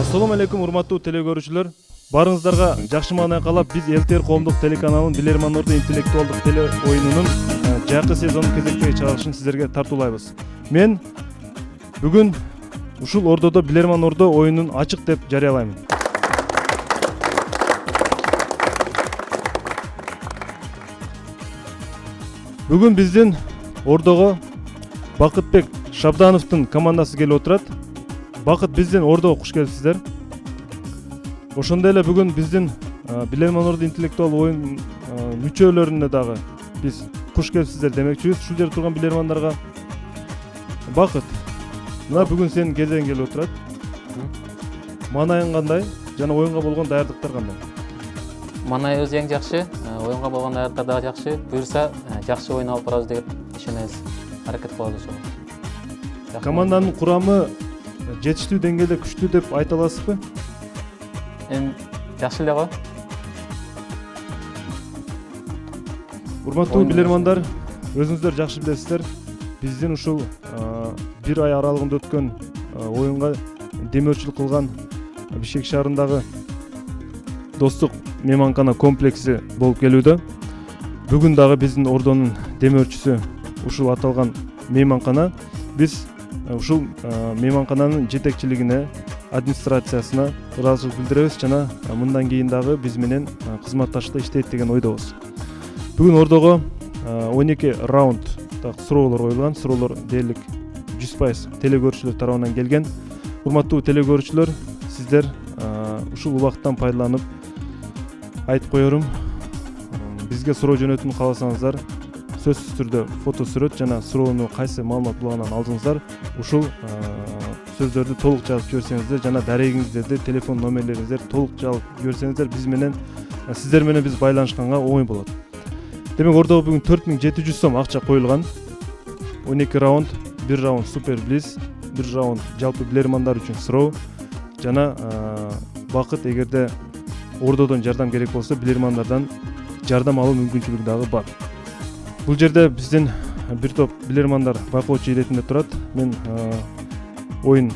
Assalamu алейкум, урматтуу телекөрүүчүлөр. Барыңыздарга жакшы маанай каалап, биз ЛТР коомдук телеканалынын Билерман Ордо интеллектуалдык теле оюнунун жакшы сезонун кезектеги чыгарылышын сиздерге тартуулайбыз. Мен бүгүн ушул Ордодо Билерман Ордо оюнун ачык деп жарыялайм. Бүгүн биздин Ордого Бакытбек Шабдановдун командасы келип отурат. Бакыт, биздин Ордого куш келипсиздер. Ошондой эле бүгүн биздин Билерман Ордо интеллектуал оюн мүчөлөрүнө дагы биз куш келипсиздер демекчибиз. Ушул жерде турган билермандарга. Бакыт, мына бүгүн сенин кезең келип отурат. Маанайың кандай жана оюнга болгон даярдыктар кандай? Манай өз эң жакшы, оюнга болгон даярдыктар дагы жакшы. Буюрса, жакшы оюн алып барабыз деп ишенебиз. Аракет кылабыз ошого. Команданын курамы жетиштүү деңгээлде күчтүү деп айта аласызбы? Эми жакшы эле го. Урматтуу билермандар, өзүңүздөр жакшы билесиздер. Биздин ушул бир ай аралыгында өткөн оюнга демөөрчүлүк кылган Бишкек шаарындагы достук мейманкана комплекси болуп келүүдө. Бүгүн дагы биздин Ордонун демөөрчүсү ушул аталган мейманкана. Биз ушул мейманкананын жетекчилигине, администрациясына ыраазычылык билдиребиз жана мындан кийин дагы биз менен кызматташыкта иштейт деген ойдобуз. Бүгүн Ордого 12 раунд суроолор коюлган. Суроолор дээрлик 100% телекөрүүчүлөр тарабынан келген. Урматтуу телекөрүүчүлөр, сиздер ушул убакыттан пайдаланып айтып коерум. Бизге суроо жөнөтүүнү кааласаңыздар, сөзсүз түрдө фото сүрөт жана суроону кайсы маалымат булагынан алдыңыздар, ушул сөздөрдү толук жазып жиберсеңиздер жана дарегиңиздерди, телефон номерлериңиздерди толук жазып жиберсеңиздер, биз менен сиздер менен биз байланышканга оңой болот. Демек, Ордого бүгүн 4700 сом акча коюлган. 12 раунд, 1 раунд супер близ, 1 раунд жалпы билермандар үчүн суроо жана Бакыт, эгерде Ордодон жардам керек болсо, билермандардан жардам алуу мүмкүнчүлүгү дагы бар. Бул жерде биздин бир топ билермандар байкоочу иретинде турат. Мен оюн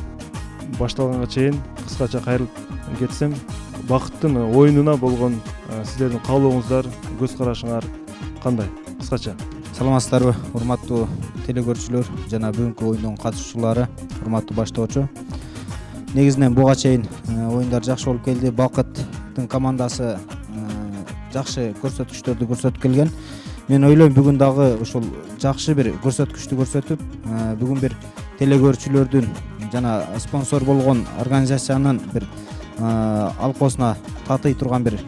башталганга чейин кыскача кайрылып кетсем, Бакыттын оюнуна болгон сиздердин каалооңуздар, көз карашыңар кандай? Кыскача. Саламатсыздарбы, урматтуу телекөрүүчүлөр жана бүгүнкү оюндун катышуучулары, урматтуу баштоочу. Негизинен буга чейин оюндар жакшы болуп келди. Бакыттын командасы жакшы көрсөткүчтөрдү көрсөтүп келген. Мен ойлойм, бүгүн дагы ушул жакшы бир көрсөткүчтү көрсөтүп, бүгүн бир телекөрүүчүлөрдүн жана спонсор болгон организациянын бир алкоосуна татый турган бир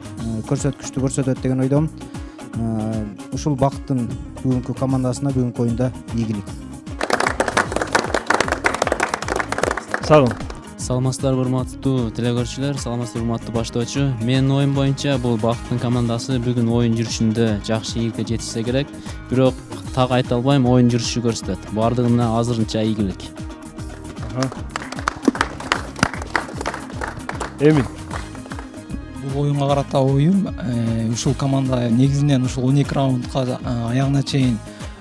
көрсөткүчтү көрсөтөт деген ойдомун. Ушул Бакыттын бүгүнкү командасына бүгүнкү оюнда ийгилик. Сагын. Саламатсыздарбы, урматтуу телекөрүүчүлөр, саламатсыздарбы, урматтуу баштоочу. Менин оюм боюнча бул Бакыттын командасы бүгүн оюн жүрүшүндө жакшы ийгиликке жетишсе керек. Бирок так айта албайм, оюн жүрүшү көрсөтөт. Бардыгына азырынча ийгилик. Эмин. Бул оюнга карата оюм, ушул команда негизинен ушул 12 раундга аягына чейин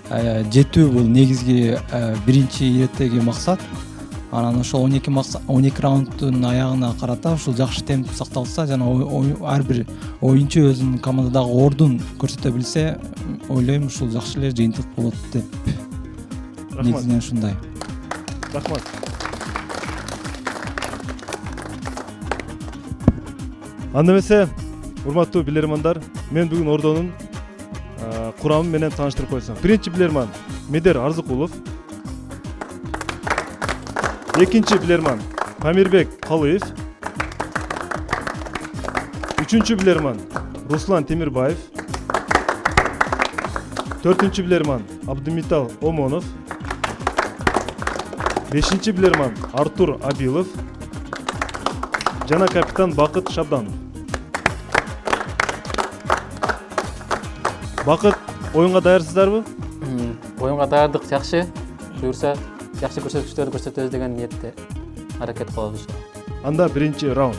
жетүү бул негизги биринчи иреттеги максат. Анан ошол 12 раунддун аягына карата ушул жакшы темп сакталса жана ар бир оюнчу өзүнүн командадагы ордун көрсөтө билсе, ойлойм ушул жакшы эле жыйынтык болот деп. Негизинен ушундай. Рахмат. Анда эмесе, урматтуу билермандар, мен бүгүн Ордонун курамы менен тааныштырып койсом. Биринчи билерман Медер Арзыкулов. Экинчи билерман Памирбек Калыев. Үчүнчү билерман Руслан Темирбаев. Төртүнчү билерман Абдымитал Омонов. Бешинчи билерман Артур Абилов. Жана капитан Бакыт Шабданов. Бакыт, оюнга даярсыздарбы? Оюнга даярдык жакшы. Буюрса, жакшы көрсөткүчтөрдү көрсөтөбүз деген ниетте аракет кылабыз. Анда биринчи раунд.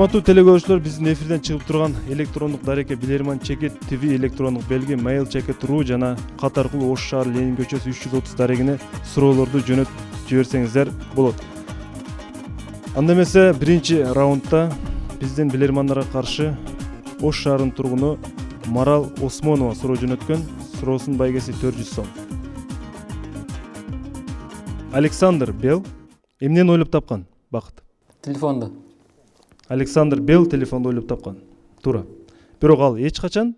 Урматтуу телекөрүүчүлөр, биздин эфирден чыгып турган электрондук дареке Билерман Чекет ТВ электрондук белги Mail Cheket.ru жана кат аркылуу Ош шаар Ленин көчөсү 330 дарегине суроолорду жөнөтүп жиберсеңиздер болот. Анда эмесе биринчи раундда биздин билермандарга каршы Ош шаарынын тургуну Марал Осмонова суроо жөнөткөн. Суроосунун байгеси 400 сом. Александр Бел эмнени ойлоп тапкан? Бакыт. Телефонду. Александр Бел телефонду ойлоп тапкан. Туура. Бирок ал эч качан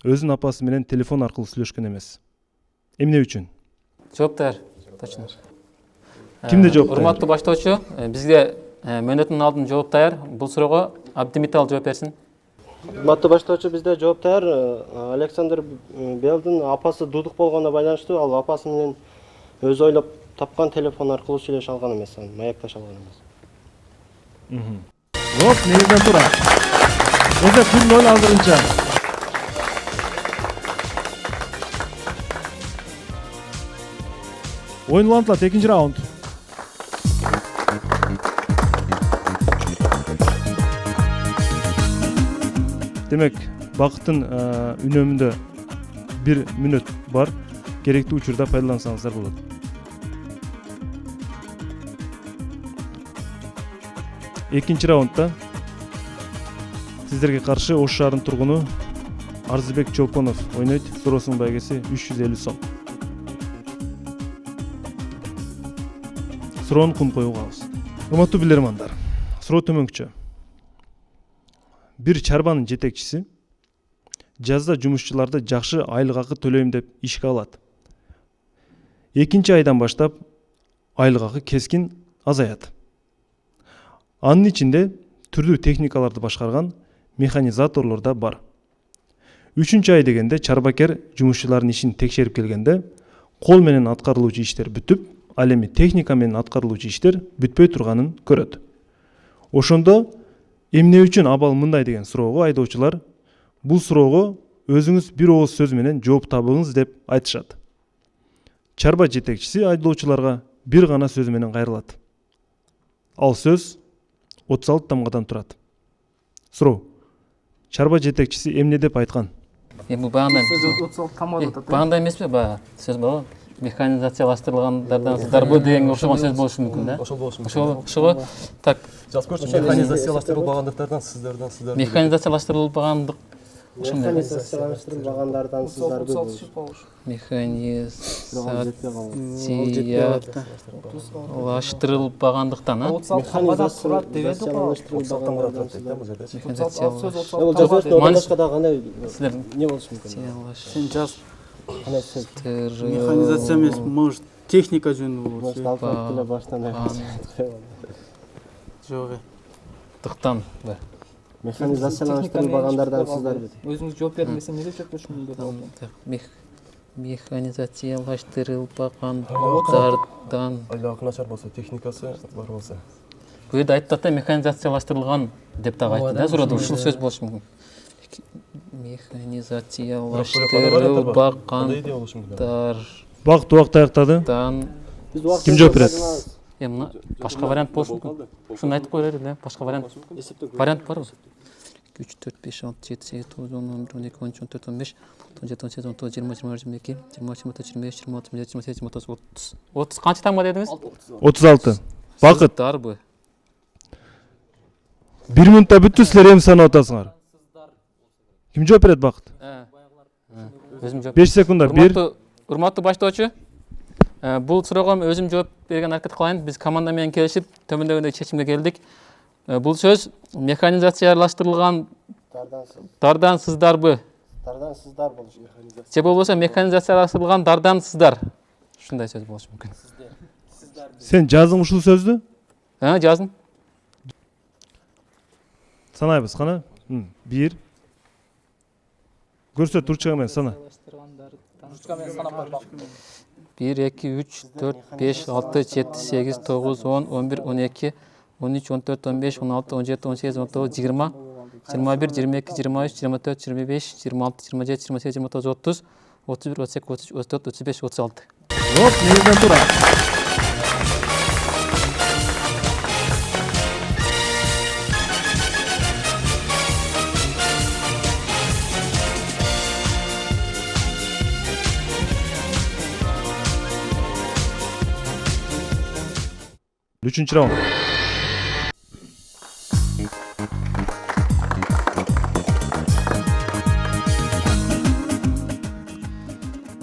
өзүнүн апасы менен телефон аркылуу сүйлөшкөн эмес. Эмне үчүн? Жооп даяр. Точно. Кимде жооп даяр? Урматтуу баштоочу, бизге мөөнөттүн алдын жооп даяр. Бул суроого Абдимитал жооп берсин. Урматтуу баштоочу, бизде жооп даяр. Александр Белдин апасы дудук болгонуна байланыштуу ал апасы менен өзү ойлоп тапкан телефон аркылуу сүйлөшө алган эмес, маектеше алган эмес. Жоп, негизинен туура. Эсеп 1-0 азырынча. Oyun улантылат, экинчи раунд. Демек, Бакыттын үнөмүндө 1 мүнөт бар. Керектүү учурда пайдалансаңыздар болот. Экинчи раундда сиздерге каршы Ош шаарынын тургуну Арзыбек Чолпонов ойнойт. Суроосунун байгеси 350 сом. Суроону кум коюуга алабыз. Урматтуу билермандар, суроо төмөнкүчө. Бир чарбанын жетекчиси жазда жумушчуларды жакшы айлык акы төлөйм деп ишке алат. Экинчи айдан баштап айлык акы кескин азаят. Анын ичинде түрдүү техникаларды башкарган механизаторлор да бар. Үчүнчү ай дегенде чарбакер жумушчулардын ишин текшерип келгенде кол менен аткарылуучу иштер бүтүп, ал эми техника менен аткарылуучу иштер бүтпөй турганын көрөт. Ошондо эмне үчүн абал мындай деген суроого айдоочулар бул суроого өзүңүз бир ооз сөз менен жооп табыңыз деп айтышат. Чарба жетекчиси айдоочуларга бир гана сөз менен кайрылат. Ал сөз 36 тамгадан турат. Суроо. Чарба жетекчиси эмне деп айткан? Бул багандай эмеспи? Баягы сөз бар. Механизациялаштырылгандардан сыздарбы деген окшогон сөз болушу мүмкүн да. Ошол болушу мүмкүн. Ошого так. Механизациялаштырылбагандыктардан сыздардан. Механизациялаштырылбагандык. Механизациялаштырылбагандардан сыздарбы. Механизациялаштырылбагандыктан, Не болушу мүмкүн? Сен жаз. Механизация емес, может, техника жөнүндө болот. Алфавит деле баштан Жок. Тыктан. Механизациялаштырылбагандардан сыздарбы. Өзүңүз жооп бермесең эмне деп чөктөшмүң? Механизациялаштырылбагандардан. Айлыгы начар болсо, техникасы бар болсо. Бул жерде айтты да механизациялаштырылган деп дагы айтты да, суроода ушул сөз болушу мүмкүн. Механизациялаштырылбагандар. Бакыт убакыт аяктады. Ким жооп берет? Мына башка вариант болушу мүмкүн. Ушуну айтып коелу эле, башка вариант. Вариант барбы? 3, 4, 5, 6, 7, 8, 9, 10, 11, 12, 13, 14, 15, 17, 18, 19, 20, 21, 22, 23, 24, 25, 26, 27, 28, 29, 30. 30 канча тамга дедиңиз? 36. Бакыт. Дарбы? 1 минутта бүттү, силер эми санап атасыңар. Ким жооп берет Бакыт? Өзүм жооп. 5 секундда 1. Урматтуу баштоочу, бул суроого өзүм жооп берген аракет кылайын. Биз команда менен келишип төмөндөгүндөй чечимге келдик. Бул сөз механизациялаштырылган дардан сыздарбы? Дардан сыздар болушу. Же болбосо механизациялаштырылган дардан сыздар. Ушундай сөз болушу мүмкүн. Сен жаздың ушул сөздү? Жаздым. Санайбыз кана? 1. Көрсөт ручка менен сана. 1, 2, 3, 4, 5, 6, 7, 8, 9, 10, 11, 12, 13, 14, 15, 16, 17, 18, 19, 20, 21, 22, 23, 24, 25, 26, 27, 28, 29, 30, 31, 32, 33, 34, 35, 36. Жоп, негизинен туура. 3 раунд.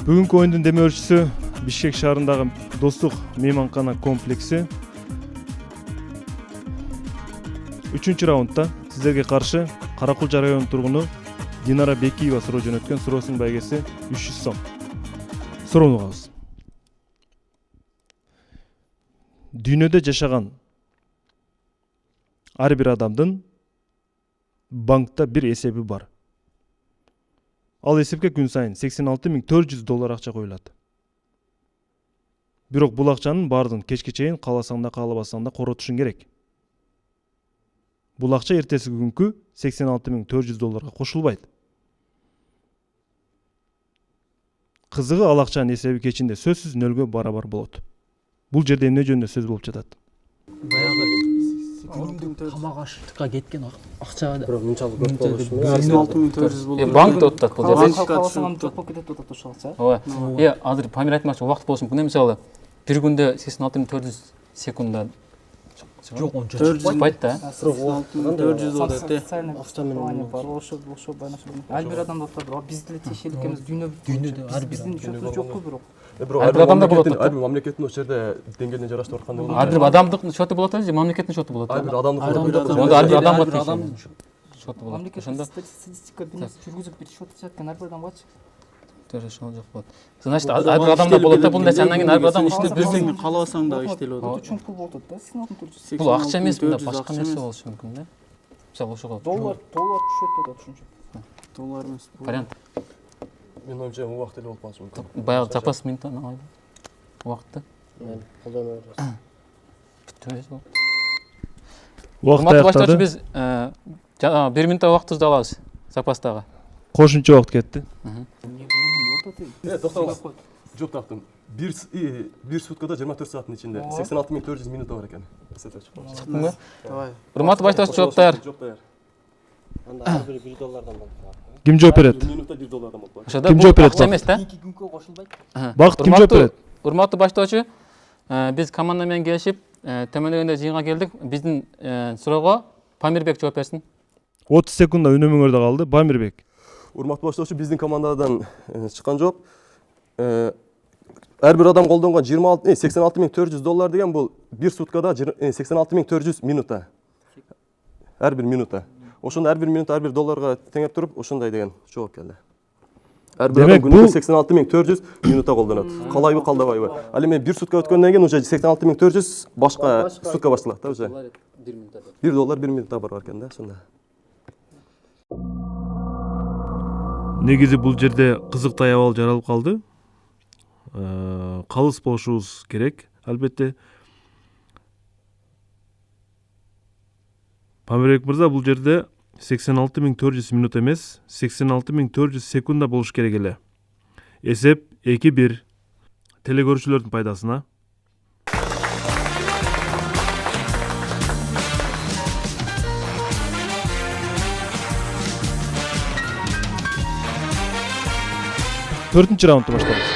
Бүгүнкү оюндун демөөрчүсү Бишкек шаарындагы Достук мейманкана комплекси. 3 раундда сиздерге каршы Каракулча районунун тургуну Динара Бекиева суроо жөнөткөн. Суроосунун байгеси 300 сом. Суроону угабыз. Дүйнөдө жашаган ар бир адамдын банкта бир эсеби бар. Ал эсепке күн сайын $86,400 акча коюлат. Бирок бул акчанын баардыгын кечке чейин кааласаң да каалабасаң да коротушуң керек. Бул акча эртеси күнкү $86,400 кошулбайт. Кызыгы ал акчанын эсеби кечинде сөзсүз нөлгө барабар болот. Бул жерде эмне жөнүндө сөз болуп жатат? Тамак аштыкка кеткен акча Бирок мынчалык көп болушу керек. 86,400 болду. Банкта отурат бул жерде. Каласаң жок болуп кетет атат ошол акча. Ооба. Азыр Памир айтмакчы убакыт болушу мүмкүн. Мисалы, бир күндө 86,400 секундда Жок, 400 чыкпайт да. 400 болот эте. Акча менен бар. Ошо байланышы. Ар бир адамда отурат. Биз деле тиешелик экенбиз. Дүйнөдө ар биздин счетубуз жокпу бирок. Ар бир адамда болот. Ар бир мамлекеттин ошол жерде деңгээлине жараштырып аткандай болот. Ар бир адамдын счету болот же, мамлекеттин счету болот. Ар бир адамдын Онда ар бир адамга счету болот. Мамлекет статистика бирнерсе жүргүзүп бир счет чыккан ар бир адамгачы. Ошол жок болот. Значит, ар бир адамда болот да. Бул нерсе андан кийин ар бир адам иштеп Биздин каалабасаң да иштелип атат. Чоң пул болот да. 86,400. Бул акча эмес, мында башка нерсе болушу мүмкүн да. Мисалы ошого Доллар түшөт атат ушунча. Доллар эмес. вариант. Менин оюмча убакыт эле болуп калышы мүмкүн. Баягы запас минуттан алайбы. Убакытты. колдонуу керек. Бүтөбүз бул. Убакыт Урматтуу баштоочу, аяктады. биз 1 минутта убактыбызды алабыз запастагы. Кошумча убакыт кетти. Токтогуз. Жок таптым. Бир суткада 24 сааттын ичинде 86,400 минута бар экен. Чыктыңбы? Урматтуу баштоочу, жооп даяр. Жок даяр. Анда ар бири $1 болот. Ким жооп берет? Минутта $1 болот. Ошондо Ким бул жооп берет акча бак? эмес да. 2 күнгө кошулбайт. Бакыт ким жооп берет? Урматтуу баштоочу, биз команда менен келишип, төмөндөгөндөй жыйынга келдик. Биздин суроого Памирбек жооп берсин. 30 секундда үнөмүңөрдө калды. Памирбек. Урматтуу баштоочу, биздин командадан чыккан жооп. Ар бир адам колдонгон $86,400 деген бул бир суткада 86,400 минута. Ар бир минута. Ошондо ар бир минута ар бир долларга теңеп туруп, ошондой деген жооп келди. Ар бир адам күнүгө 86,400 минута колдонот. Калайбы, калдабайбы. Ал эми бир сутка өткөндөн кийин уже 86,400 башка сутка башталат да уже. $1 1 минутта бар экен да, ошондо. Негизи бул жерде кызыктай абал жаралып калды. Калыс болушубуз керек, албетте. Памирбек мырза, бул жерде 86,400 минут эмес, 86,400 секунда болуш керек эле. Эсеп 2-1 телекөрүүчүлөрдүн пайдасына. Төртүнчү раундду баштайбыз.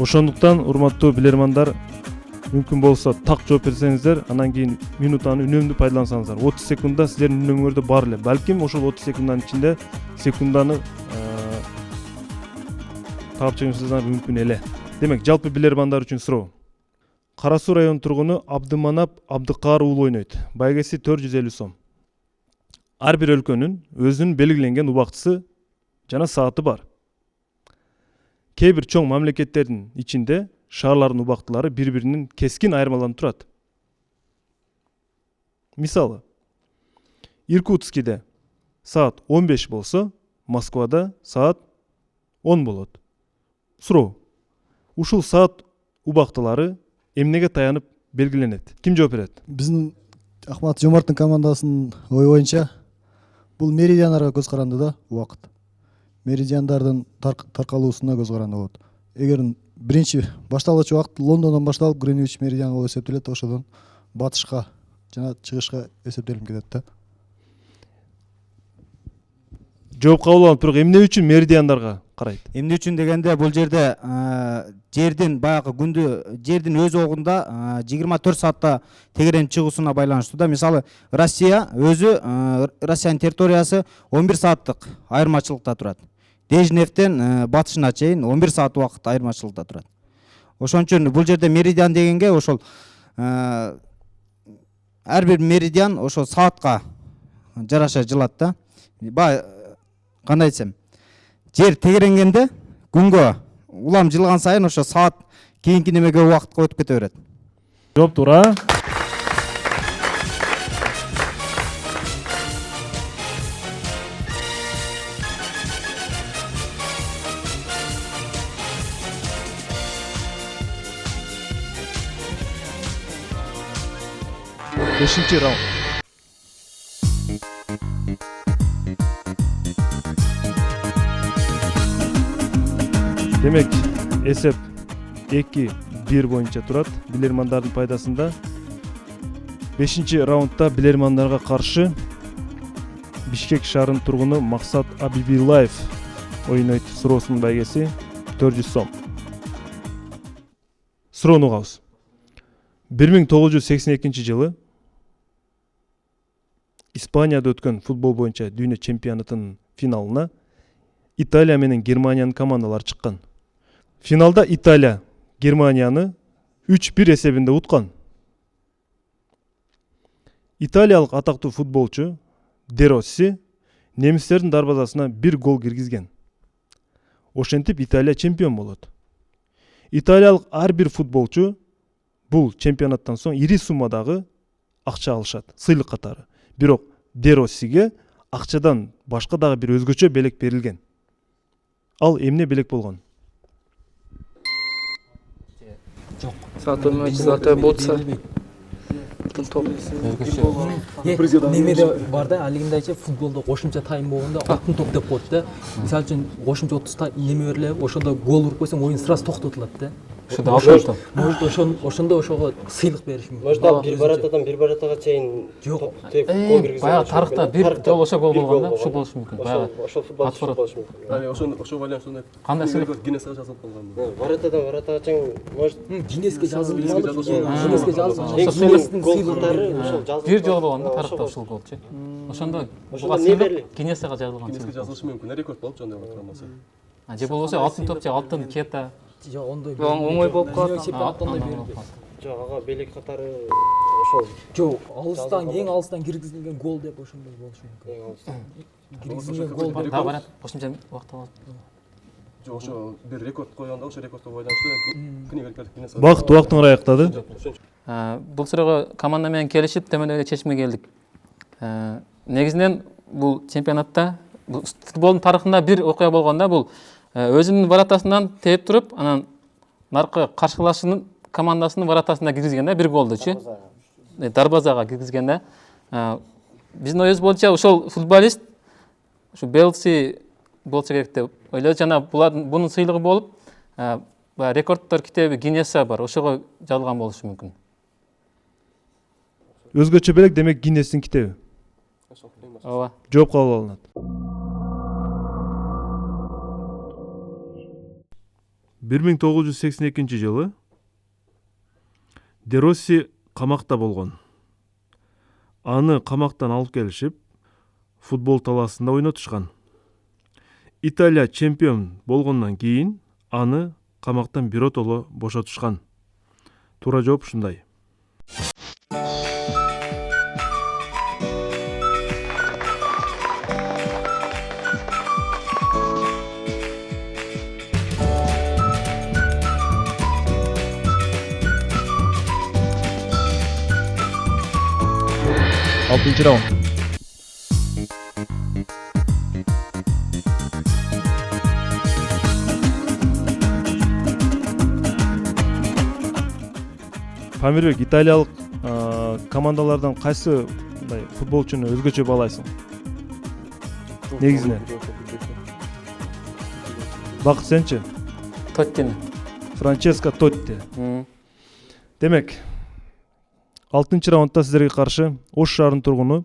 Ошондуктан урматтуу билермандар, мүмкүн болсо так жооп берсеңиздер, анан кийин минутаны үнөмдүү пайдалансаңыздар. 30 секундда сиздердин үнөмүңөрдө бар эле. Балким ошол 30 секунданын ичинде секунданы таап чыгышыңыздар мүмкүн эле. Демек, жалпы билермандар үчүн суроо. Кара Суу районунун тургуну Абдыманап Абдыкаар уулу ойнойт. Байгеси 450 сом. Ар бир өлкөнүн өзүнүн белгиленген убактысы жана сааты бар. Кээ бир чоң мамлекеттердин ичинде шаарлардын убактылары бири-биринен кескин айырмаланып турат. Мисалы, Иркутскиде саат 15 болсо, Москвада саат 10 болот. Суроо. Ушул саат убактылары эмнеге таянып белгиленет? Ким жооп берет? Биздин Ахмат Жомарттын командасынын ою боюнча бул меридиандарга көз каранды да убакыт. Меридиандардын таркалуусуна көз каранды болот. Эгер биринчи башталгыч убакыт Лондондон башталып Гринвич меридиан болуп эсептелет, ошодон батышка жана чыгышка эсептелип кетет да. жооп кабыл алып, бирок эмне үчүн меридиандарга карайт? Эмне үчүн дегенде бул жерде жердин баягы күндү жердин өз огунда 24 саатта тегерен чыгуусуна байланыштуу да. Мисалы Россия өзү Россиянын территориясы 11 сааттык айырмачылыкта турат. Дежневтен батышына чейин 11 саат убакыт айырмачылыкта турат. Ошон үчүн бул жерде меридиан дегенге ошол ар бир меридиан ошол саатка жараша жылат да. Кандай десем, жер тегеренгенде күнгө улам жылган сайын ошо саат кийинки немеге убакытка өтүп кете берет. Жооп туура. Бешинчи раунд. Демек, эсеп 2-1 боюнча турат билермандардын пайдасында. 5-чи раундда билермандарга каршы Бишкек шаарынын тургуну Максат Абибилаев ойнойт. Суроосунун байгеси 400 сом. Суроону угабыз. 1982 жылы Испанияда өткөн футбол боюнча дүйнө чемпионатынын финалына Италия менен Германиянын командалары чыккан. Финалда Италия Германияны 3-1 эсебинде уткан. Италиялык атактуу футболчу Де Росси немистердин дарбазасына 1 гол киргизген. Ошентип Италия чемпион болот. Италиялык ар бир футболчу бул чемпионаттан соң ири суммадагы акча алышат, сыйлык катары. Бирок Де Россиге акчадан башка дагы бир өзгөчө белек берилген. Ал эмне белек болгон? Золотой мяч, золотая бутса. Немеде бар да, алигинде айчы футболдо кошумча тайм болгондо алтын топ деп коет да. Мисалы үчүн кошумча 30 неме берилип, ошондо гол уруп койсоң оюн сразу токтотулат да. Ошондо алтын топ. Может ошондо ошого сыйлык бериш мүмкүн. Может бир баратадан чейин жок. Баягы тарыхта бир жолу ошо гол болгон да, ушул болушу мүмкүн. Баягы ошол футболчу болушу мүмкүн. Ошо байланыштуу кандай сыйлык? Гиннеске жазылып калган. Баратадан чейин может Гиннеске жазылып Гиннеске жазылып гол катары ошол жазылып. Бир жолу болгон да тарыхта ушул голчу. Ошондо буга сыйлык Гиннеске жазылган. Гиннеске жазылышы мүмкүн. Рекорд болуп жондай болмосо. Же болбосо алтын топ же алтын кета. жок ондой оңой болуп калат. Жок, ага белек катары ошол. Жок, алыстан эң алыстан киргизилген гол деп ошондой болушу мүмкүн. Эң алыстан киргизилген гол Да барат, кошумча убакыт алат. Жок, ошо бир рекорд койгондо ошо рекордко байланыштуу книга Гиннес. Убакыт убактыңар аяктады. Бул суроого команда менен келишип төмөндөөгө чечимге келдик. Негизинен бул чемпионатта футболдун тарыхында бир окуя болгон да, бул өзүнүн воротасынан тээп туруп, анан наркы каршылашынын командасынын воротасына киргизген да, бир голдучу. Дарбазага киргизген да. Биздин оюбуз боюнча ошол футболист ушу Белси болсо керек деп ойлойт. Жана бунун сыйлыгы болуп, рекордтор китеби Гиннесте бар, ошого жазылган болушу мүмкүн. Өзгөчө белек демек Гиннестин китеби. Ооба. Жооп кабыл алынат. Бир 1982 жылы Де Росси камакта болгон. Аны камактан алып келишип, футбол талаасында ойнотушкан. Италия чемпион болгондон кийин аны камактан биротоло бошотушкан. Туура жооп ушундай. Алтынчы раунд. Памирбек, италиялык командалардан кайсы футболчуну өзгөчө баалайсың? Негизинен. Бакыт сенчи? Тоттини. Франческо Тотти. Демек, 6-раундда сиздерге каршы Ош шаарынын тургуну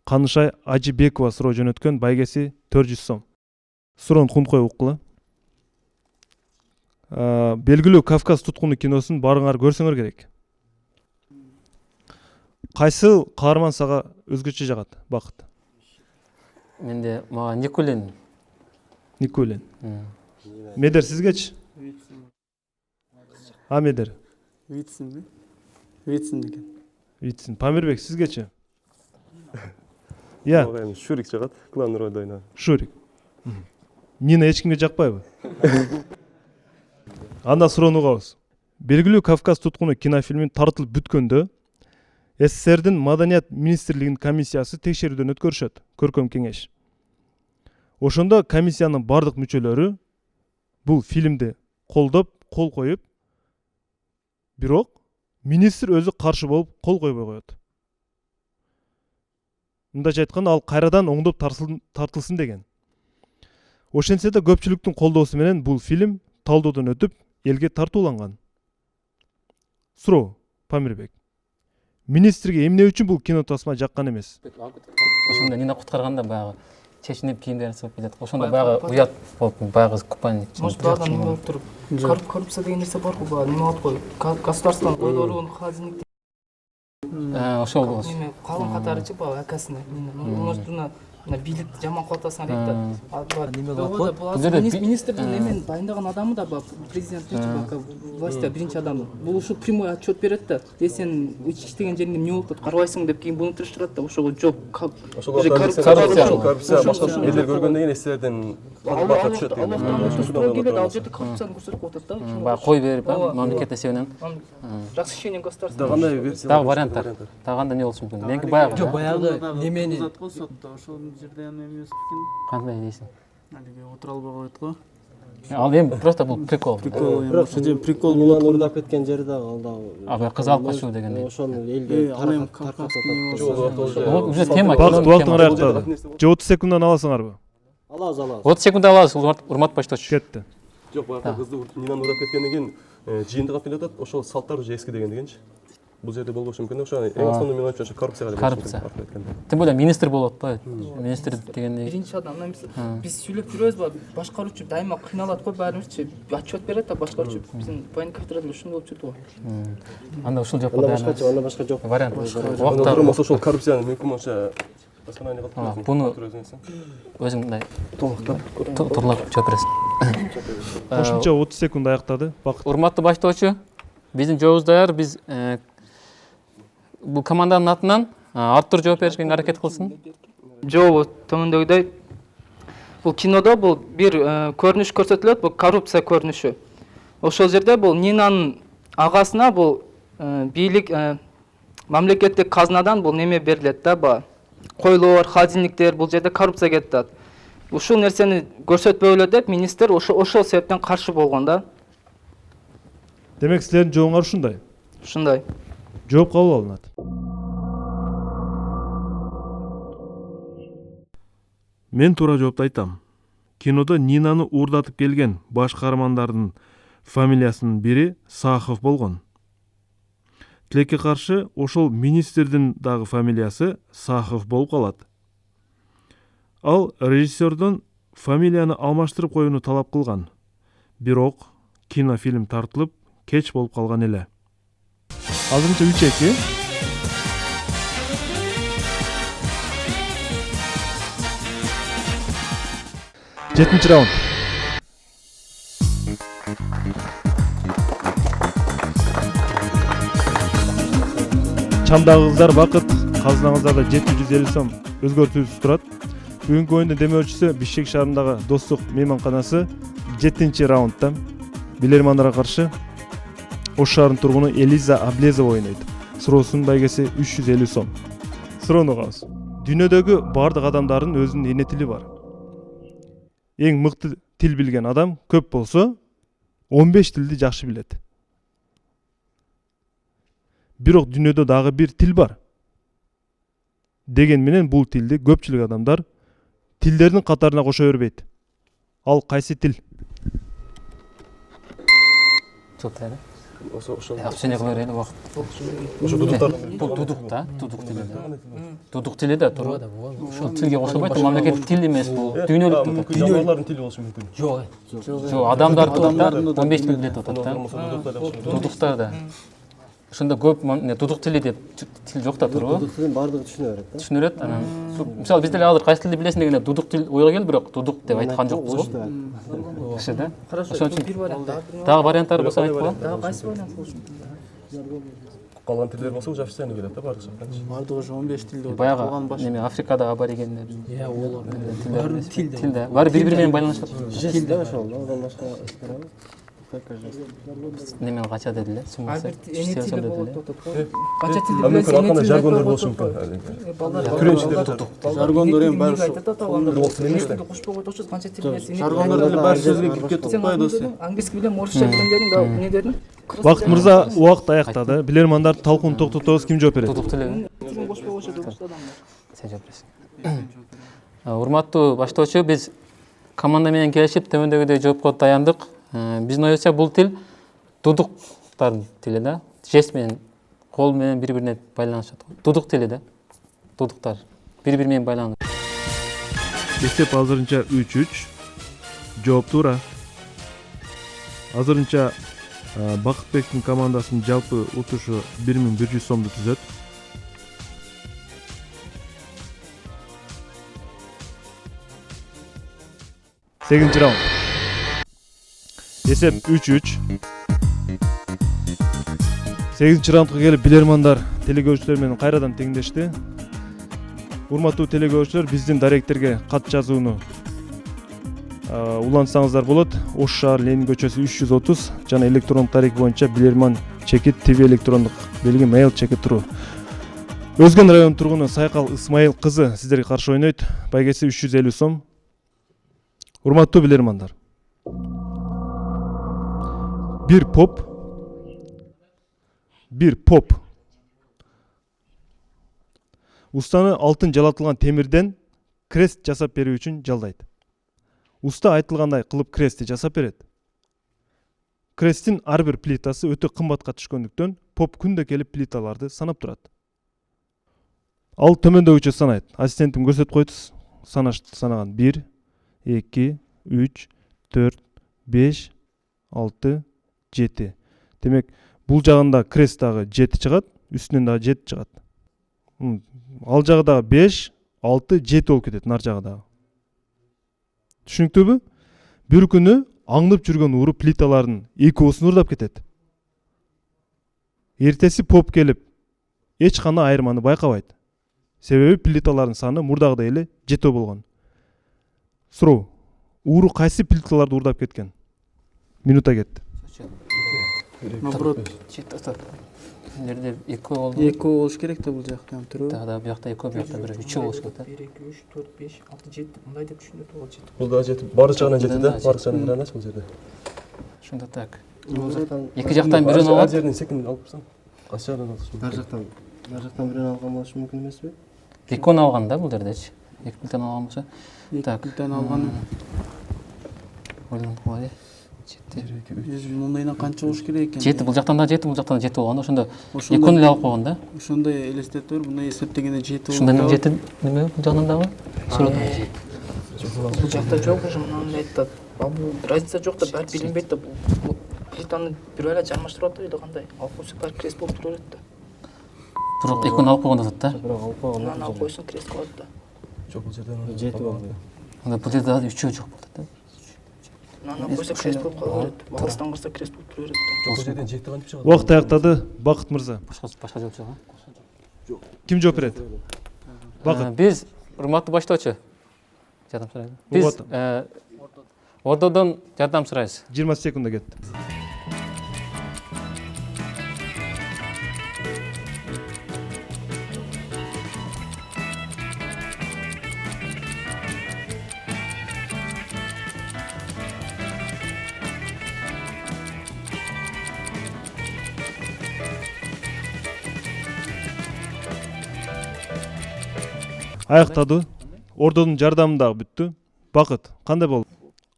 Канышай Ажибекова суроо жөнөткөн, байгеси 400 сом. Суроону кунткой уккула. Белгилүү Кавказ туткуну киносун барыңар көрсөңөр керек. Кайсы каарман сага өзгөчө жагат, Бакыт? Менде мага Никулин. Никулин. Медер сизгечи? А Медер? Витсин екен. Витсин. Памирбек сизгечи? Я. Шурик жагат, главный рөлдө ойнойт. Шурик. Нина эч кимге жакпайбы? Анда суроону угабыз. Белгилүү Кавказ туткуну кинофильмин тартылып бүткөндө СССРдин Маданият министрлигинин комиссиясы текшерүүдөн өткөрүшөт, көркөм кеңеш. Ошондо комиссиянын бардык мүчөлөрү бул фильмди колдоп, кол коюп, бирок министр өзү каршы болуп кол койбой коет. Мындайча айтканда, ал кайрадан оңдоп тартылсын деген. Ошентсе да көпчүлүктүн колдоосу менен бул фильм талдоодон өтүп, элге тартууланган. Суроо, Памирбек. Министрге эмне үчүн бул кино тасма жаккан эмес? Ошондо Нина куткарганда баягы чечинип кийимдерин сыгып кетет. Ошондо баягы уят болуп, баягы купальник. Может, баягы неме болуп туруп, коррупция деген нерсе бар го, баягы неме болуп кой. Государственный ойлорун, холодильник ошол болот. неме калган катарычы баягы акасына. Может, мына бийликти жаман кылып атасың дейт да. Министрдин эмен дайындаган адамы да бар, президенттин властьта биринчи адамы. Бул ушу прямой отчет берет да. Сен иштеген жериңде эмне болуп атат, карабайсың деп кийин буну тыштырат да. Ошого жок. Коррупция башка элдер көргөндөн кийин эстерден бакка түшөт деген. Ал жерде коррупцияны көрсөтүп атат да. Баягы кой берип, мамлекет эсебинен. Расхищение государства. Кандай версия? Дагы варианттар. Дагы кандай эмне болушу мүмкүн? Меники баягы. Жок, баягы немени Ошол жерде эме эмес бекен. Кандай дейсиң? Алиги отура албай коет го. Ал эми просто бул прикол. Бирок ошо прикол болот. Уурдап кеткен жери да ал да. А кыз алып качуу дегендей. Ошону элге таркатып. Уже тема. Убактың аяктады. Же 30 секунддан аласыңарбы? Алабыз. 30 секунд алабыз, урмат баштоочу. Кетти. Жок, баягы кызды Нинаны уурдап кеткенден кийин жыйынтыгы келип атат. Ошол салттар уже эски дегендигенчи. Бул жерде болбошу мүмкүн. Ошо эң основной мен ойчу коррупцияга Коррупция. Тем более министр болот да. Министр дегендей. Биринчи адам, биз сүйлөп жүрөбүз ба, башкаруучу дайыма кыйналат го, баарыбызчы отчет берет да башкаруучу. Биздин паникатордо ушундай болуп жүрдү го. Анда ушул жок Анда башка жок. вариант. Убакта ошол коррупцияны мүмкүн болсо басканайны кылып. Буну өзүң мындай турлап жооп бересиң. Кошумча 30 секунд аяктады. Бакыт. Урматтуу баштоочу, биздин жообуз даяр. Биз бул команданын атынан Артур жооп беришке аракет кылсын. Жообу төмөндөгүдөй. Бул кинодо бул бир көрүнүш көрсөтүлөт, бул коррупция көрүнүшү. Ошол жерде бул Нинанын агасына бул бийлик мамлекеттик казнадан бул неме берилет да, ба. Койлор, холодильниктер, бул жерде коррупция кетип атат. Ушул нерсени көрсөтпөйлө деп министр ошол себептен каршы болгон да. Демек силердин жообуңар ушундай. Ушундай. Жооп кабыл алынат. Мен туура жоопту айтам. Кинодо Нинаны уурдатып келген баш каармандардын фамилиясынын бири Сахов болгон. Тилекке каршы ошол министрдин дагы фамилиясы Сахов болуп калат. Ал режиссердон фамилияны алмаштырып коюуну талап кылган. Бирок кинофильм тартылып кеч болуп калган эле. Азырынча 3-2. Жетинчи раунд. Чамдагы кыздар Бакыт, казынаңыздарда 750 сом өзгөртүүсүз турат. Бүгүнкү оюндун демөөрчүсү Бишкек шаарындагы Достук мейманканасы 7-чи раундда билермандарга каршы Ош шаарынын тургуну Элиза Аблезова ойнойт. Суроосунун байгеси 350 сом. Суроону угабыз. Дүйнөдөгү бардык адамдардын өзүнүн эне тили бар. Эң мыкты тил билген адам көп болсо 15 тилди жакшы билет. Бирок дүйнөдө дагы бир тил бар. Деген менен бул тилди көпчүлүк адамдар тилдердин катарына кошо бербейт. Ал кайсы тил? Акчаны кыла берели убакыт. Ошо дудуктар. Бул дудук да, дудук тили да. Дудук тили да туруп. Ушул тилге кошулбайт, мамлекеттик тил эмес бул. Дүйнөлүк тил. Жаныбарлардын тили болушу мүмкүн. Жок, адамдар тилде 15 тил билет атат да. Дудуктар да. Ошондо көп дудук тили деп тил жок да туруп. Дудук тилин баардыгы түшүнө берет да. Түшүнө берет. Анан мисалы биз деле азыр кайсы тилди билесиң дегенде дудук тил ойго келди, бирок дудук деп айткан жокпуз го. Ошо да. Ошон үчүн дагы варианттары болсо айтып коем. Дагы кайсы вариант болушу мүмкүн? Калган тилдер болсо уже официально келет да баардык жактан. Бардыгы ошо 15 тилде болот. Баягы неме Африкада аборигендер. Олар Баары тил да. Баары бири менен байланышат. Тил да ошол, одан башка эскеребиз. Неме кача дедиле? ар бир эне тили болот деп атат го. Канча А тилди мүмкүн билесиң, ал кандай эне жаргондор тили болушу мүмкүн. балдар Күрөчтөр Жаргондор эми баары баары айтат да, балдар. Бул тил эмес да. Кошпой койдучу канча тил билесиң? жаргондор деле баары сөзгө кирип кетип Сен атпайбы осы. английский билем, орусча билем дедиң да, эмне дедиң? Бакыт мырза убакыт аяктады. Билермандар талкууну токтотобуз. Ким жооп берет? Дудук тили. Тилин кошпой койчу дедиңиз адамдар. Сен жооп бересиң. Урматтуу баштоочу, биз команда менен келишип төмөндөгүдөй жоопко даяндык. Биздин оюбузча бул тил дудуктардын тили да. Жест менен, кол менен бири-бирине байланышат. Дудук тили да. Дудуктар бири-бири менен байланышат. Эсеп азырынча 3-3. Жооп туура. Азырынча Бакытбектин командасынын жалпы утушу 1100 сомду түзөт. Сегизинчи раунд. Эсеп 3-3. Сегизинчи раундга келип билермандар телекөрүүчүлөр менен кайрадан теңдешти. Урматтуу телекөрүүчүлөр, биздин даректерге кат жазууну улантсаңыздар болот. Ош шаар Ленин көчөсү 330 жана электрондук дарек боюнча билерман чекит TV электрондук белги mail чекит.ру. Өзгөн район тургуну Сайкал Исмайыл кызы сиздерге каршы ойнойт. Байгеси 350 сом. Урматтуу билермандар. Bir pop. Устаны алтын жалатылган темирден крест жасап берүү үчүн жалдайт. Уста айтылгандай кылып крестти жасап берет. Кресттин ар бир плитасы өтө кымбатка түшкөндүктөн поп күндө келип плиталарды санап турат. Ал төмөндөгүчө санайт. Ассистентим көрсөтүп койтуз. Санаган 1, 2, 3, 4, 5, 6, 7. Демек, бул жагында крест дагы 7 чыгат, үстүнөн дагы 7 чыгат. Ал жагы дагы 5, 6, 7 болуп кетет, нар жагы дагы. Түшүнүктүүбү? Бир күнү аңдып жүргөн уру плиталардын экөөсүн уурдап кетет. Эртеси поп келип, эч кандай айырманы байкабайт. Себеби плиталардын саны мурдагыдай эле 7 болгон. Суроо: уру кайсы плиталарды уурдап кеткен? Минута кетти. Наоборот, Нерде экөө болду. экөө болуш керек да бул жакта турбу? Да, бuyakta экөө, бuyakta бир 3 болуш керек да. 1, 2, 3, 4, 5, 6, 7. Мындай деп түшүнөт ол 7. Бул да 7. Баары жагынан 7 да. Баары жагынан гранач бул жерде. Ошондо так. Эки жактан бирин Ар алып, жерден секинд алып турсаң. Кайсы жагынан алыш? Ар жактан бирин алган болушу мүмкүн эмеспи? экөөнү алган да бул жердечи. Эки плитаны алган болсо. Так. Плитаны алган. Ойлонуп коелу. 7. Мындайдан канча болуш керек экен? 7 бул жактан да 7, бул жактан да 7 болгон. Ошондо экөөнү эле алып койгон да. Ошондой элестетип бер, мындай эсептегенде 7 болуп. Ошондо 7 неме бул жагынан дагы? Бул жакта жок, уже мынаны айтат. Бул разница жок да, баары билинбейт да. Бул плитаны бир эле жармаштырып атат эле кандай. Алып койсо баары крест болуп тура берет да. Бирок экөөнү алып койгон атат да. Бирок алып койгон. Мынаны алып койсоң крест калат да. Жок, бул жерден 7 болду. Анда бул жерде дагы 3 жок болот да. Мынаны алып койсо крест болуп кала берет. Алыстан кырса крест болуп тура берет да. Жок, бул жерден 7 кантип чыгат? Убакыт аяктады. Бакыт мырза. Башка жооп чыга. Ким жооп берет? Бакыт. Биз урматтуу баштоочу жардам сурайбыз. Биз ордодон жардам сурайбыз. 20 секунда кетти. Аяктады. Ордонун жардамы дагы бүттү. Бакыт, кандай болду?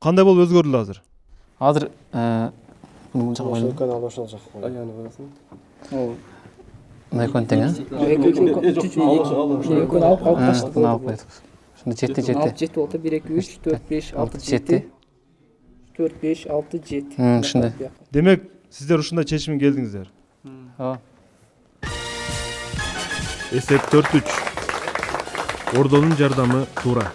Кандай болуп өзгөрдү азыр? Азыр Ошонукан ал ошол жак. Аяны коесуң. мына экөөнү тең алып коет. Ушунда 7 7 болду. 1 2 3 4 5 6 7. 4 5 6 7. ушундай. Демек сиздер ушундай чечимге келдиңиздер. Ооба. Эсеп 4-3. Ордонун жардамы туура.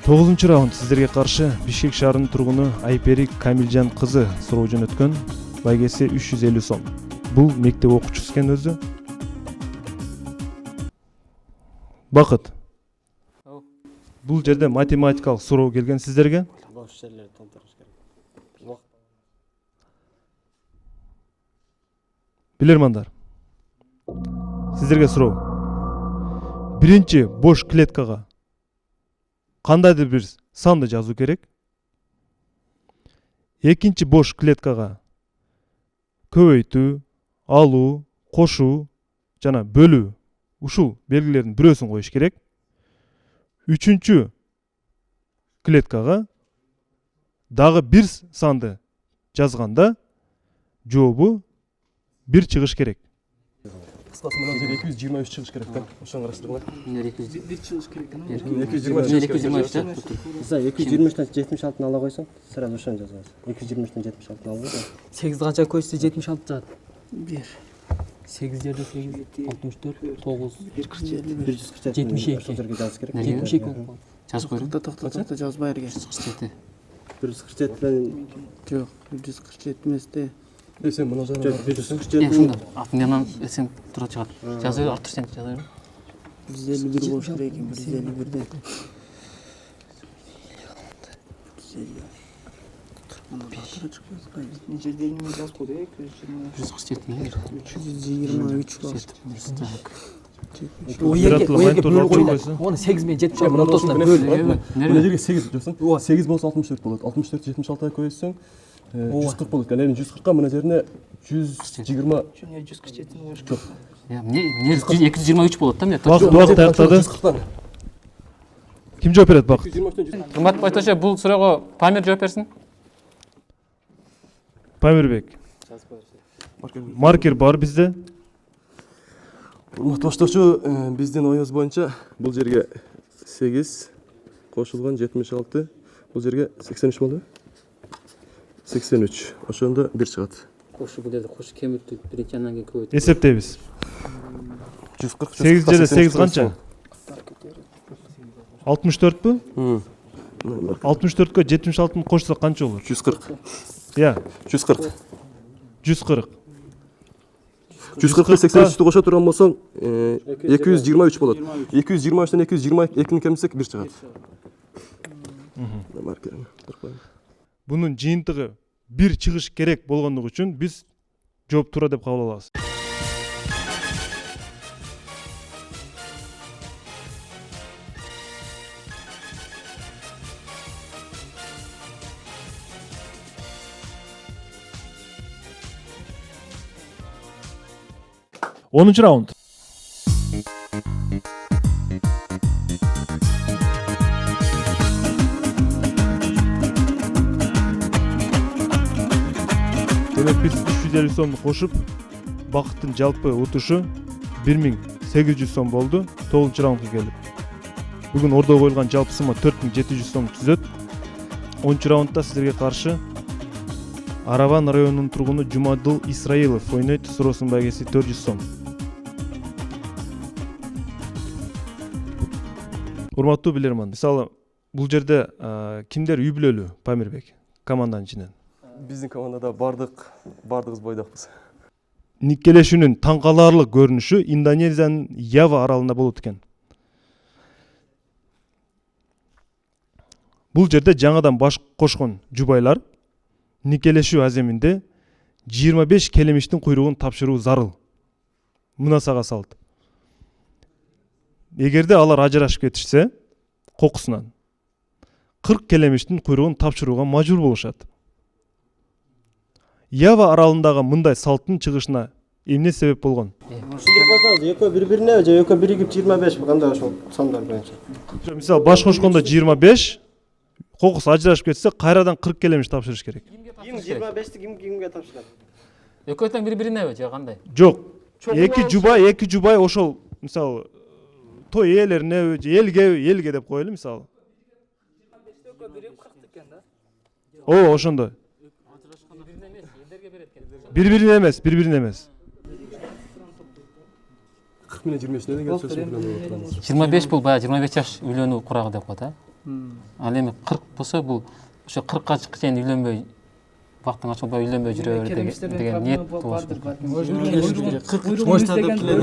Тогузунчу раунд сиздерге каршы Бишкек шаарынын тургуну Айпери Камилжан кызы суроо жөнөткөн. Байгеси 350 сом. Бул мектеп окуучусу экен өзү. Бакыт. Бул жерде математикалык суроо келген сиздерге. Бош жерлерди толтуруш керек. Билермандар. Сиздерге суроо. Биринчи бош клеткага кандайдыр бир санды жазуу керек. Экинчи бош клеткага көбөйтүү, алуу, кошуу жана бөлүү ушул белгилердин бирөөсүн коюш керек. Үчүнчү клеткага дагы бир санды жазганда жообу бир чыгыш керек. Кыскасы мына жер 223 чыгыш керек экен. Ошону караштырыңар. Бир чыгыш керек экен. 223. Мисалы 223тан 76-ны ала койсоң, сразу ошону жазасың. 223тан 76-ны алып койсоң. 8 канча көчсө 76 жаат. 1 8 жерде 8 64 9 147. 72. Ошол жерге жазыш керек. 72 болуп калды. Жазып койдум. Токто жазбай эрге. 47. 147 Жок, 147 эместе. Сен мына жагына Жок, 147. Ушунда артынан эсең тура чыгат. Жазып бер, артыр сен жаза бер. 151 болуш керек экен, 151ден. Нече дегенмен жазып коек, 147 323 бар. Оны 8 менен 76 ортосуна бөл. Мына жерге 8 жазсаң, 8 болсо 64 болот. 64 76-га көйсөң 140 болот. Эми 140ка мына жерине 120 147 болуш жок. Эмне 223 болот да эмне? Убакыт аяктады. 140тан. Ким жооп берет Бакыт? 223тан Урматтуу байтоочу, бул суроого Памир жооп берсин. Памирбек. Маркер бар бизде. Урматтуу баштоочу, биздин оюбуз боюнча бул жерге 8 кошулган 76, бул жерге 83 болду. 83. Ошондо бир чыгат. Кошу бул жерде кошу кемиртип биринчи андан кийин көбөйтүп. Эсептейбиз. 140. 8 жерде 8 канча? 64пү? 64кө 76-ны кошсок канча болот? 140. Я, 140. 140. 140 83-тү кошо турган болсоң 223 болот. 223тан 222-ни кемсек бир чыгат. Маркер. Бунун жыйынтыгы бир чыгыш керек болгондугу үчүн биз жооп туура деп кабыл алабыз. Onuncu rauнд. Демек биз 350 сомду кошуп, Бакыттын жалпы утушу 1800 сом болду 9-чу раундга келип. Бүгүн ордого коюлган жалпы сумма 4700 сом түзөт. 10-чу раундда сиздерге каршы Араван районунун тургуну Жумадыл Исраилов ойнойт. Суроосунун байгеси 400 сом. Урматтуу билерман, мисалы бул жерде кимдер үй бүлөлүү? Памирбек команданын ичинен. Биздин командада бардыгыбыз бойдокпуз. Никкелешүүнүн таң каларлык көрүнүшү Индонезиянын Ява аралында болот экен. Бул жерде жаңадан баш кошкон жубайлар никелешүү аземинде 25 келемиштин куйругун тапшыруу зарыл. мына сага салт. Эгерде алар ажырашып кетишсе, кокусунан 40 келемиштин куйругун тапшырууга мажбур болушат. Ява аралындагы мындай салттын чыгышына эмне себеп болгон? Ушинтип койсоңуз, экөө бири-бирине же экөө биригип 25 кандай ошол сандар боюнча? Мисалы баш кошкондо 25, кокус ажырашып кетсе, кайрадан 40 келемиш тапшырыш керек. Ким 25ти кимге тапшырат? Экөө тең бири-биринеби же кандай? Жок. Эки жубай ошол мисалы той ээлерине же элге деп коелу мисалы. О, ошондой. Бири-бирине эмес. 40 менен 25 неден келсе 25 бул баягы 25 жаш үйлөнүү курагы деп коет, Ал эми 40 болсо бул ошо 40ка чейин үйлөнбөй бактың ачылбай үйлөнбөй жүрө бер деген ниет болуш керек.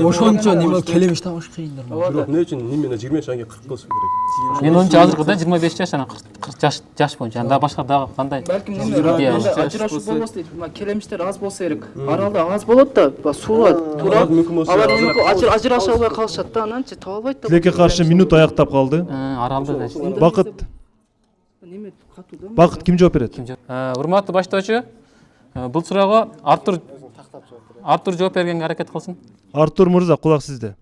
Ошончо неме келемиш табыш кыйындар. Бирок эмне үчүн эмне 25 анга 40 болуш керек? Мен ончо азыркыда 25 жаш анан 40 жаш боюнча анда башка дагы кандай? Балким ажырашуу болбосо дейт. Келемиштер аз болсо керек. Аралда аз болот да, сууга турат. Алар мүмкүн ажыраша албай калышат да, ананчы таба албайт да. Тилекке каршы минут аяктап калды. Аралда Бакыт ким жооп берет? Урматтуу баштоочу, бул суроого Артур жооп бергенге аракет кылсын. Артур мырза, кулак сизде.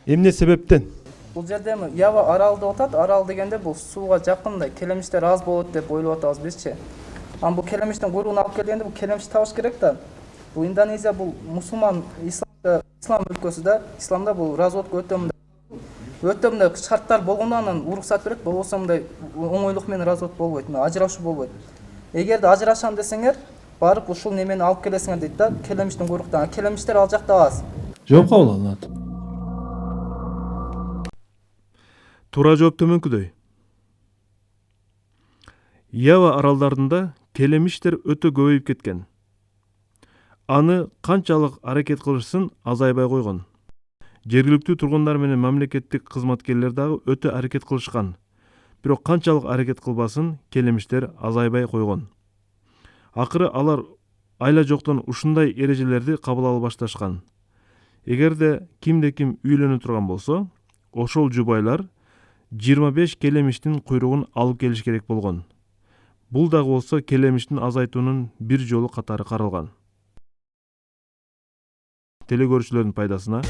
Эмне себептен? Бул жерде Ява аралда отат. Арал дегенде бул сууга жакын, келемиштер аз болот деп ойлоп атабыз бизчи. Ам бул келемиштин куйругун алып келгенде бул келемиш табыш керек да. Бул Индонезия бул мусулман ислам өлкөсү да. Исламда бул разводко өтө мындай шарттар болгондо анан уруксат берет, болбосо мындай оңойлук менен развод болбойт, ажырашуу болбойт. Эгерде ажырашам десеңер, барып ушул немени алып келесиңер дейт да, келемиштин куйруктан. Келемиштер ал жакта аз. Жооп кабыл алынат. Туура жооп төмөнкүдөй. Ява аралдарында келемиштер өтө көбөйүп кеткен. Аны канчалык аракет кылышсын азайбай койгон. Жергиликтүү тургундар менен мамлекеттик кызматкерлер дагы өтө аракет кылышкан. Бирок канчалык аракет кылбасын, келемиштер азайбай койгон. Акыры алар айла жоктон ушундай эрежелерди кабыл ала башташкан. Эгерде кимде-ким үйлөнө турган болсо, ошол жубайлар 25 келемиштин куйругун алып келиш керек болгон. Бул дагы болсо келемиштин азайтуунун бир жолу катары каралган. Телекөрүүчүлөрдүн пайдасына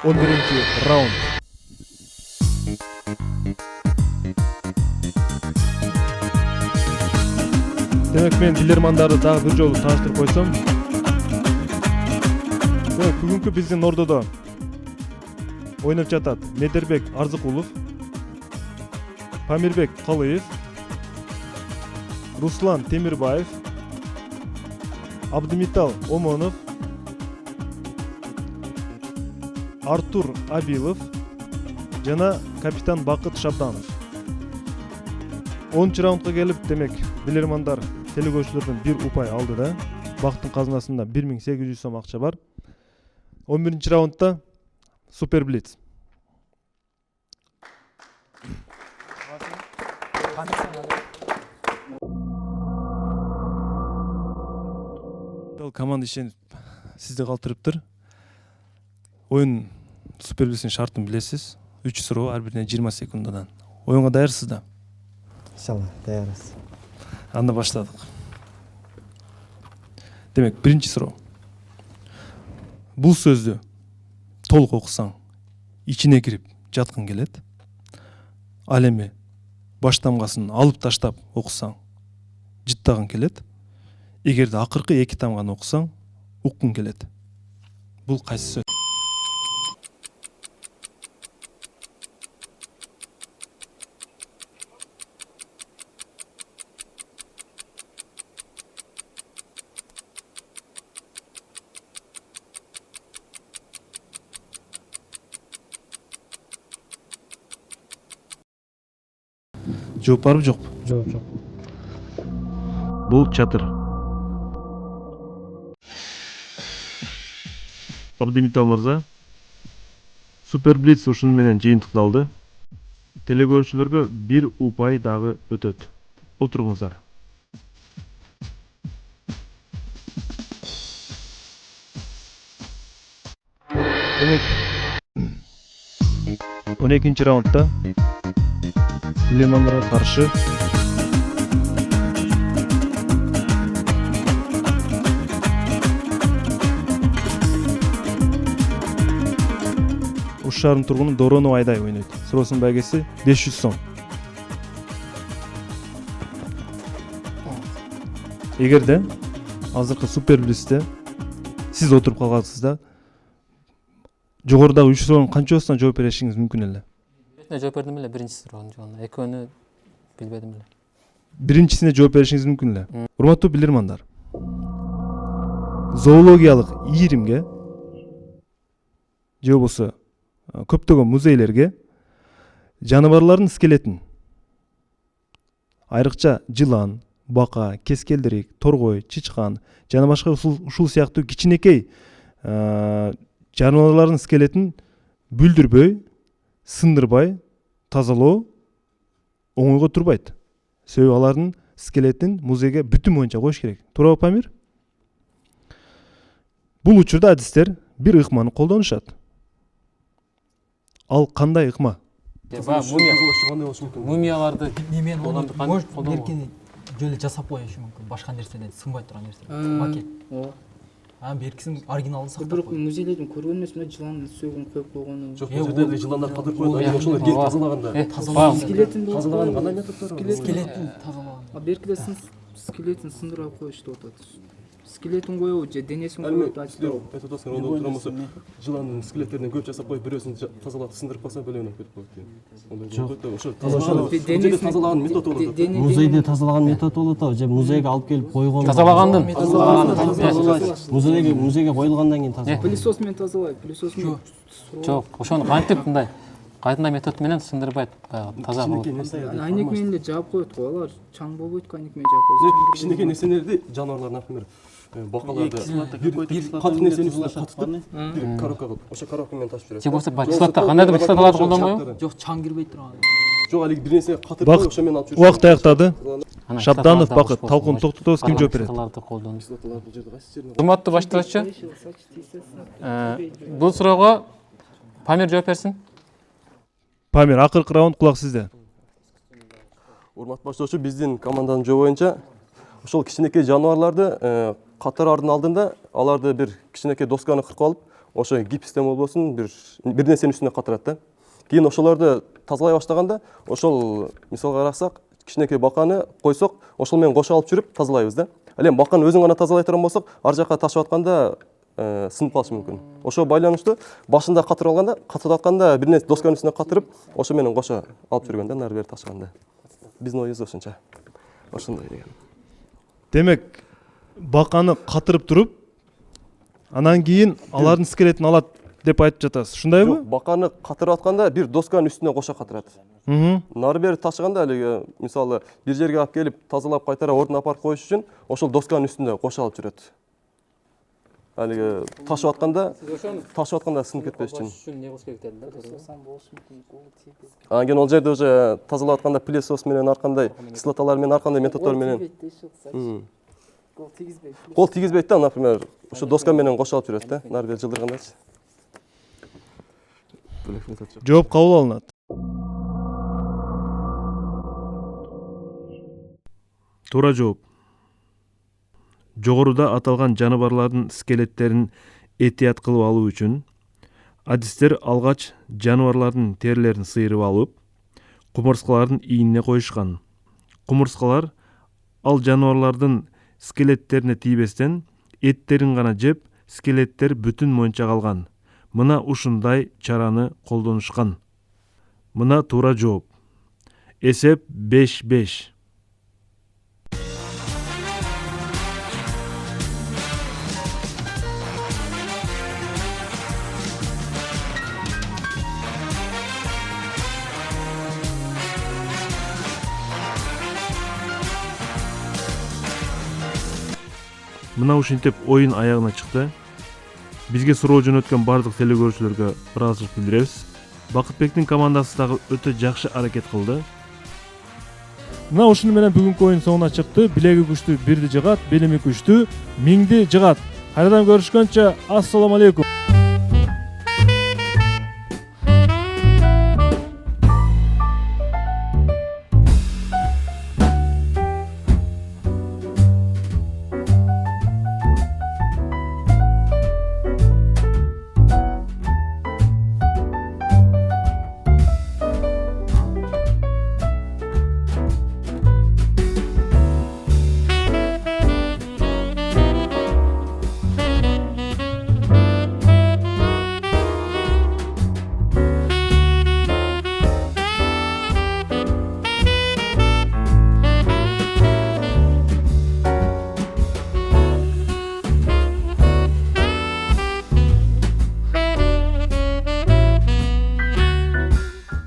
On birinci round. Demek men билермандарды дагы бир жолу тааныштырып койсом. Бүгүнкү биздин ордодо ойноп жатат Медербек Арзыкулов, Памирбек Калыев, Руслан Темирбаев, Абдымитал Омонов, Артур Абилов жана капитан Бакыт Шабданов. 10 раундга келип, демек, билермандар телекөрүүчүлөрдөн бир упай алды да. Бактын казынасында 1800 сом акча бар. 11 раундда Супер Блиц. Команда ишенип сизди калтырыптыр. Oyun Super Blitzdin şartını bilesiz. 3 суроо, ар бирине 20 секундадан. Oyunga даярсыз да? Иншалла, даярбыз. Анда баштадык. Демек, биринчи суроо. Бул сөздү толук окусаң, ичине кирип жаткың келет. Ал эми баш тамгасын алып таштап окусаң, жыттагың келет. Эгерде акыркы 2 тамганы окусаң, уккуң келет. Бул кайсы сөз? Жооп барбы, жокпу? Жооп жок. Бул чатыр. Абдымитал мырза, Супер Блиц ушуну менен жыйынтыкталды. Телекөрүүчүлөргө 1 упай дагы өтөт. Отуруңуздар. Демек 12-нчи раундда билимандарга каршы Уш шаарынын тургуну Доронов Айдай ойнойт. Суроосунун байгеси 500 сом. Эгерде азыркы Супер Блицте сиз отуруп калгансыз да, жогорудагы 3 суроонун канчосуна жооп беришиңиз мүмкүн эле? Жооп бердим эле биринчи суроонун жообуна. Экөөнү билбедим эле. Биринчисине жооп беришиңиз мүмкүн эле. Урматтуу билирмандар. Зоологиялык ийримге же болбосо көптөгөн музейлерге жаныбарлардын скелетин, айрыкча жылан, бака, кескелдирик, торгой, чычкан жана башка ушул сыяктуу кичинекей жаныбарлардын скелетин бүлдүрбөй, сындырбай тазалоо оңойго турбайт. Себеби алардын скелетин музейге бүтүн боюнча коюш керек. Туурабы, Памир? Бул учурда адистер бир ыкманы колдонушат. Ал кандай ыкма? Мумияларды Немен Колдонуп оны кан- может колдонбойт. беркини жөлү жасап коюшу мүмкүн. Башка нерседен сынбай турган нерсе. Макет. Беркисин оригиналын сактап Бирок коюш. музейлердин көргөн эмесмин, жыландын сөөгүн коюп койгону. Жок, бул жерде жыландар калтырып коюлат. Анан ошолор кийин тазалаганда. Скелетин Тазалаганын кандай методдору бар? Скелеттин тазалаган. Беркиде скелетин сындырып коюш деп атат. Скелетин коюу же денесин коюп Силер методосун оңдотурамыз. Жыландын скелеттеринен көп жасап коюп, бирөөсүн тазалап сындырып калса бөлөнүп кетип коет экен. Ондай болот да, ошо тазалаган метод болот. Музейде тазалаган метод болот а же музейге алып келип койгон. тазалагандын Музейге коюлгандан кийин тазалайт. пылесос менен тазалайт. Пылесос менен. жок, ошону кантип мындай кайдындай метод менен сындырбайт, баягы таза кылып. Айнек менен эле жаап коет го, алар чаң болбойт го, айнек менен жаап койсо. Кичинекей нерселерди жаныбарлар, например, бакаларды бир катык нерсенин үстүнө катытып, бир коробка кылып, ошо коробка менен ташып жүрөт. Же болбосо кислота, кандайдыр бир кислоталарды колдонбойбу? Жок, чаң кирбей турган. Жок, алиги бир нерсе катырып коюп, ошо менен алып жүрөт. Убакыт аяктады. Шабданов Бакыт, талкууну токтотобуз, ким жооп берет? Урматтуу баштоочу, бул суроого Памир жооп берсин. Памир, акыркы раунд кулак сизде. Урматтуу баштоочу, биздин команданын жобу боюнча ошол кичинекей жаныбарларды катырардын алдында аларды бир кичинекей досканы кыркып алып, ошо гипстен болбосун бир нерсенин үстүнө катырат да. Кийин ошолорду тазалай баштаганда, ошол мисалга карасак, кичинекей баканы койсок, ошол менен кошо алып жүрүп тазалайбыз да. Ал эми баканы өзүн гана тазалай турган болсок, ар жакка ташып атканда сынып калышы мүмкүн. Ошо байланыштуу башында катырып алганда, катырып атканда бир нерсе досканын үстүнө катырып, ошо менен кошо алып жүргөн да, нары бери ташыганда. Биздин оюбуз ошончо. Ошондой деген. Демек, баканы катырып туруп, анан кийин алардын скелетин алат деп айтып жатасыз. Ушундайбы? Жок, баканы катырып атканда бир досканын үстүнө кошо катырат. Нары бери ташыганда алиги мисалы бир жерге алып келип тазалап кайтара ордуна апарып коюш үчүн ошол досканын үстүндө кошо алып жүрөт. Алиги ташып атканда сынып кетпеш үчүн. Анан кийин ол жерде уже тазалап атканда пылесос менен ар кандай кислоталар менен ар кандай методдор менен кол тийгизбейт да, например, ошо доска менен кошо алып жүрөт да, нары бери жылдыргандачы. Жооп кабыл алынат. Туура жооп. Жогоруда аталган жаныбарлардын скелеттерин этият кылып алуу үчүн адистер алгач жаныбарлардын терилерин сыйрып алып, кумурскалардын ийине коюшкан. Кумурскалар ал жаныбарлардын скелеттерине тийбестен эттерин гана жеп, скелеттер бүтүн монча калган. Мына ушундай чараны колдонушкан. Мына туура жооп. Эсеп 5-5. Мына ушинтип оюн аягына чыкты. Бизге суроо жөнөткөн бардык телекөрүүчүлөргө ыраазычылык билдиребиз. Бакытбектин командасы дагы өтө жакшы аракет кылды. Мына ушуну менен бүгүнкү оюн соңуна чыкты. Билеги күчтүү бирди жыгат, билими күчтүү миңди жыгат. Кайрадан көрүшкөнчө, ассаламу алейкум.